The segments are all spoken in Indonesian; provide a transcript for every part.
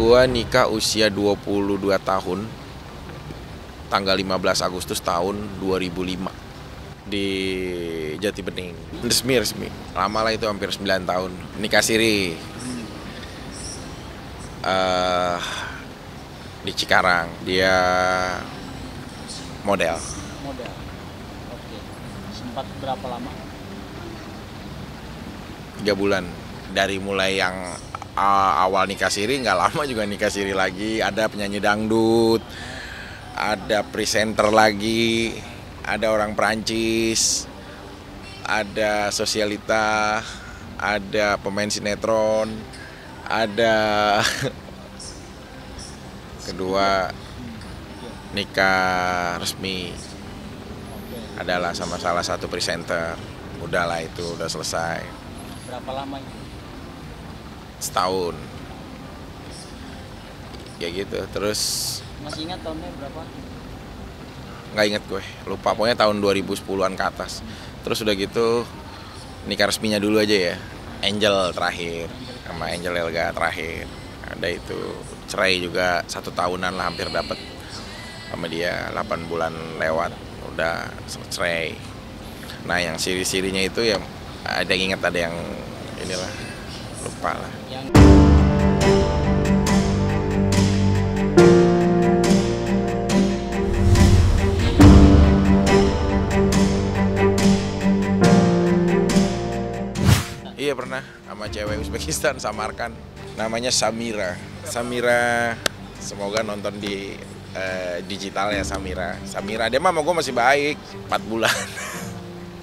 Gua nikah usia 22 tahun, tanggal 15 Agustus tahun 2005 di Jati Bening. Resmi. Lama lah itu, hampir 9 tahun. Nikah siri. Di Cikarang. Dia model. Oke. Sempat berapa lama? 3 bulan. Dari mulai yang awal nikah siri, nggak lama juga nikah siri lagi. Ada penyanyi dangdut, ada presenter lagi, ada orang Perancis, ada sosialita, ada pemain sinetron, ada kedua nikah resmi adalah sama salah satu presenter. Udahlah, itu udah selesai. Berapa lama itu? Setahun. Kayak gitu. Terus Masih ingat tahunnya berapa? nggak inget gue, lupa, pokoknya tahun 2010-an ke atas. Terus udah gitu nikah resminya dulu aja ya, Angel terakhir, sama Angel Elga terakhir. Ada itu cerai juga 1 tahunan lah, hampir dapet sama dia, 8 bulan lewat udah cerai. Nah yang siri-sirinya itu ya ada yang inget, ada yang inilah lupa lah. Iya pernah sama cewek Uzbekistan, Samarkand. Namanya Samira. Semoga nonton di digital ya, Samira. Dia mah sama gue masih baik, 4 bulan.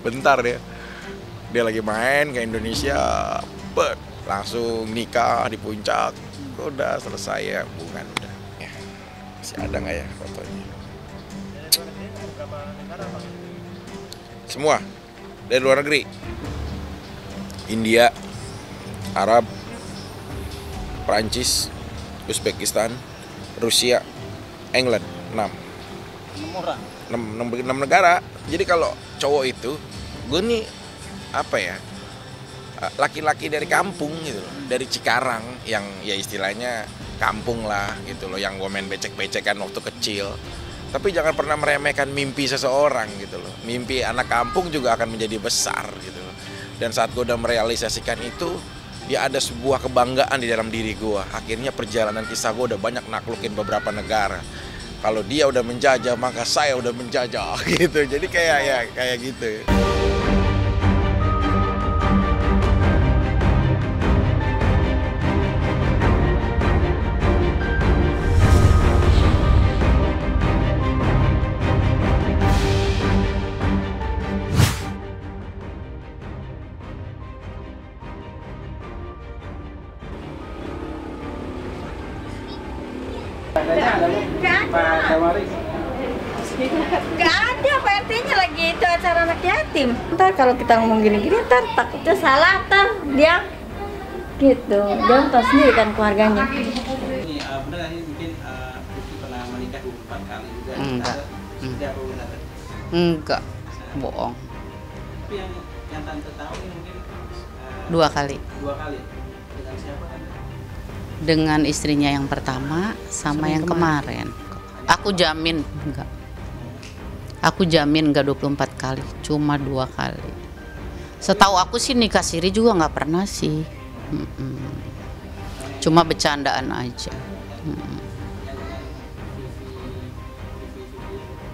Bentar dia lagi main ke Indonesia, langsung nikah di puncak. Udah selesai ya, hubungan udah. Ya, masih ada nggak ya fotonya? Semua dari luar negeri. India, Arab, Prancis, Uzbekistan, Rusia, England, 6 orang. 6 negara. Jadi kalau cowok itu, gue nih apa ya, laki-laki dari kampung gitu loh, dari Cikarang, yang ya istilahnya kampung lah gitu loh, yang gue main becek-becekan waktu kecil. Tapi jangan pernah meremehkan mimpi seseorang gitu loh. Mimpi anak kampung juga akan menjadi besar gitu loh. Dan saat gue udah merealisasikan itu, dia ada sebuah kebanggaan di dalam diri gue. Akhirnya perjalanan kisah gue udah banyak naklukin beberapa negara. Kalau dia udah menjajah, maka saya udah menjajah gitu. Jadi kayak gitu. Gak ada, Pak RT-nya lagi itu acara anak yatim. Ntar kalau kita ngomong gini-gini, ntar takutnya salah, ntar dia gitu. Dia tahu sendiri kan keluarganya. Ini benar ini mungkin Putri pernah menikah 24 kali juga. Enggak, bohong. Tapi yang tante tahu ini mungkin 2 kali. 2 kali. Dengan siapa kan? Dengan istrinya yang pertama sama yang kemarin. Aku jamin enggak. Aku jamin enggak 24 kali, cuma 2 kali. Setahu aku sih nikah siri juga nggak pernah sih. Cuma bercandaan aja.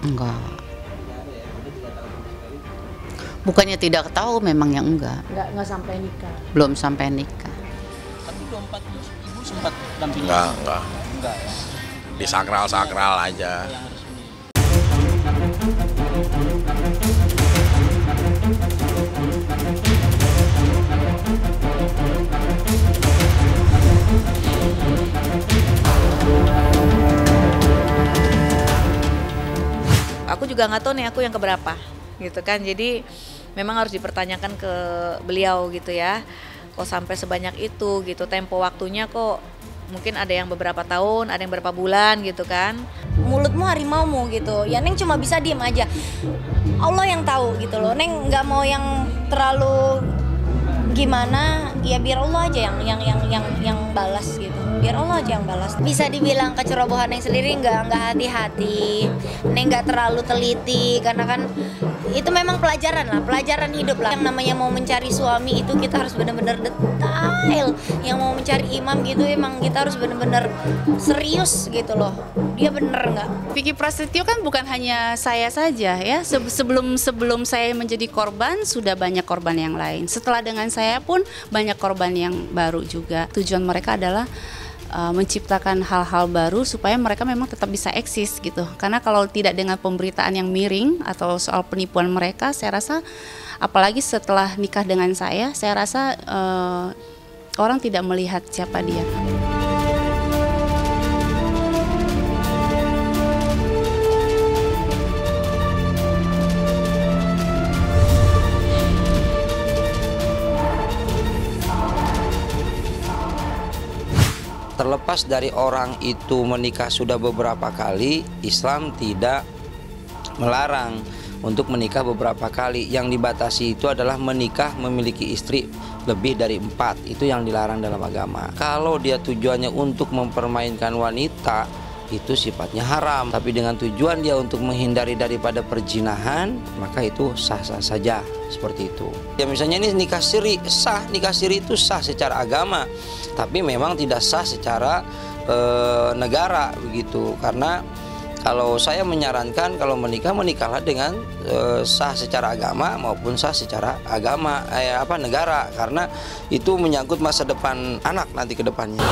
Enggak. Bukannya tidak tahu, memang yang enggak. Nggak sampai nikah. Belum sampai nikah. Tapi 24 itu ibu sempat dampingi? Enggak. Enggak ya. Di sakral aja. Yang resmi. Aku juga nggak tahu nih aku yang keberapa gitu kan. Jadi memang harus dipertanyakan ke beliau gitu ya. Kok sampai sebanyak itu gitu, tempo waktunya kok mungkin ada yang beberapa tahun, ada yang beberapa bulan gitu kan. Mulutmu harimaumu gitu, ya Neng cuma bisa diem aja. Allah yang tahu gitu loh. Neng nggak mau yang terlalu gimana, ya biar Allah aja yang balas gitu. biar Allah aja yang balas. Bisa dibilang kecerobohan Neng sendiri nggak hati-hati, Neng nggak terlalu teliti, karena kan itu memang pelajaran lah, pelajaran hidup lah. Yang namanya mau mencari suami itu kita harus benar-benar detail. Yang mau mencari imam gitu emang kita harus benar-benar serius gitu loh. Dia bener nggak? Vicky Prasetyo kan bukan hanya saya saja ya. Sebelum saya menjadi korban sudah banyak korban yang lain. Setelah dengan saya pun banyak korban yang baru juga. Tujuan mereka adalah menciptakan hal-hal baru supaya mereka memang tetap bisa eksis gitu. Karena kalau tidak dengan pemberitaan yang miring atau soal penipuan mereka, saya rasa apalagi setelah nikah dengan saya rasa orang tidak melihat siapa dia. Terlepas dari orang itu menikah sudah beberapa kali, Islam tidak melarang untuk menikah beberapa kali. Yang dibatasi itu adalah menikah memiliki istri lebih dari 4. Itu yang dilarang dalam agama. Kalau dia tujuannya untuk mempermainkan wanita, itu sifatnya haram. Tapi dengan tujuan dia untuk menghindari daripada perzinahan, maka itu sah-sah saja, seperti itu. Ya misalnya ini nikah siri, sah. Nikah siri itu sah secara agama, tapi memang tidak sah secara negara begitu. Karena kalau saya menyarankan kalau menikah, menikahlah dengan sah secara agama maupun sah secara negara, karena itu menyangkut masa depan anak nanti ke depannya.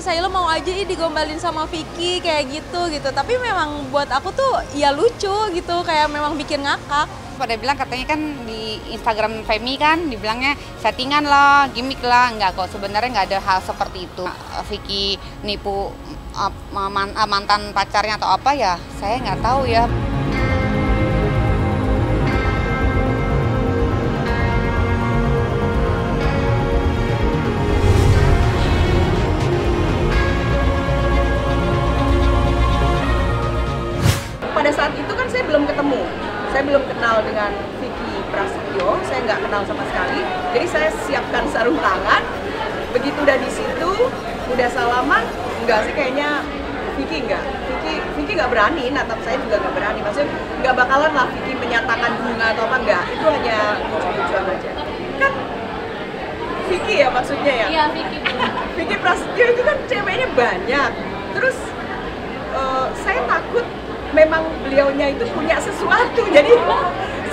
Saya mau aja digombalin sama Vicky kayak gitu. Tapi memang buat aku tuh ya lucu gitu, kayak memang bikin ngakak. Pada bilang katanya kan di Instagram Femi kan dibilangnya settingan lah, gimmick lah. Enggak kok, sebenarnya nggak ada hal seperti itu. Vicky nipu mantan pacarnya atau apa ya, saya nggak tahu ya. Pada saat itu kan saya belum ketemu, saya belum kenal dengan Vicky Prasetyo, saya nggak kenal sama sekali. Jadi saya siapkan sarung tangan, begitu udah di situ, udah salaman, enggak sih kayaknya Vicky nggak berani, natap saya juga nggak berani. Maksudnya nggak bakalan lah Vicky menyatakan bunga atau apa, enggak, itu hanya lucu-lucuan aja. Kan Vicky ya maksudnya ya? Iya, Vicky. Vicky Prasetyo itu kan ceweknya banyak, terus saya takut memang beliaunya itu punya sesuatu, jadi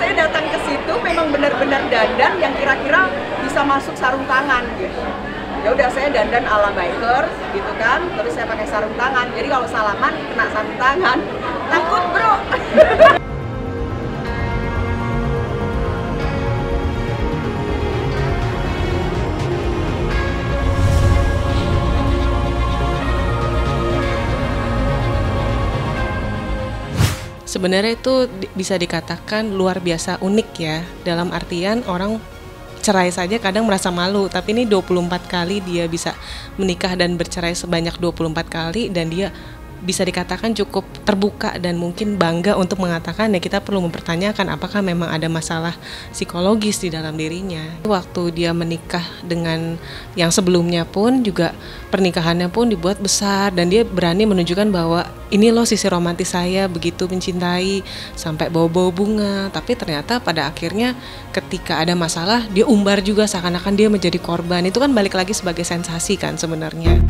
saya datang ke situ memang benar-benar dandan yang kira-kira bisa masuk sarung tangan gitu. Ya udah saya dandan ala biker gitu kan, terus saya pakai sarung tangan, jadi kalau salaman kena sarung tangan, takut bro. Sebenarnya itu bisa dikatakan luar biasa unik ya, dalam artian orang cerai saja kadang merasa malu, tapi ini 24 kali dia bisa menikah dan bercerai sebanyak 24 kali, dan dia bisa dikatakan cukup terbuka dan mungkin bangga untuk mengatakan ya kita perlu mempertanyakan apakah memang ada masalah psikologis di dalam dirinya. Waktu dia menikah dengan yang sebelumnya pun juga pernikahannya pun dibuat besar, dan dia berani menunjukkan bahwa ini loh sisi romantis saya, begitu mencintai sampai bawa-bawa bunga. Tapi ternyata pada akhirnya ketika ada masalah dia umbar juga, seakan-akan dia menjadi korban. Itu kan balik lagi sebagai sensasi kan sebenarnya.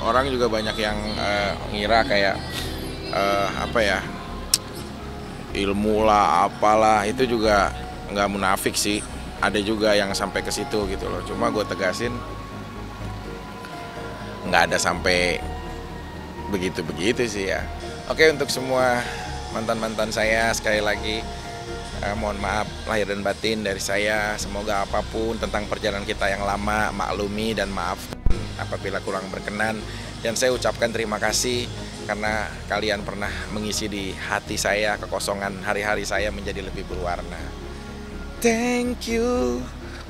Orang juga banyak yang ngira kayak ilmu lah apalah, itu juga nggak munafik sih, ada juga yang sampai ke situ gitu loh. Cuma gue tegasin nggak ada sampai begitu sih ya. Oke, untuk semua mantan-mantan saya sekali lagi mohon maaf lahir dan batin dari saya. Semoga apapun tentang perjalanan kita yang lama maklumi dan maafkan apabila kurang berkenan. Dan saya ucapkan terima kasih karena kalian pernah mengisi di hati saya kekosongan hari-hari saya menjadi lebih berwarna. Thank you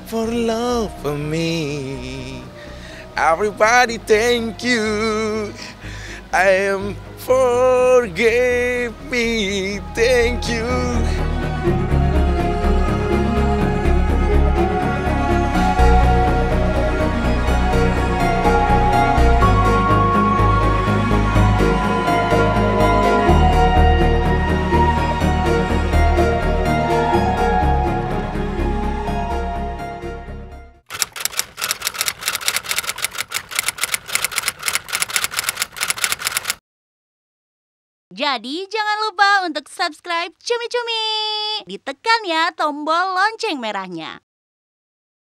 for love for me. Everybody thank you. I am forgive me. Thank you. Jadi jangan lupa untuk subscribe Cumi Cumi. Ditekan ya tombol lonceng merahnya.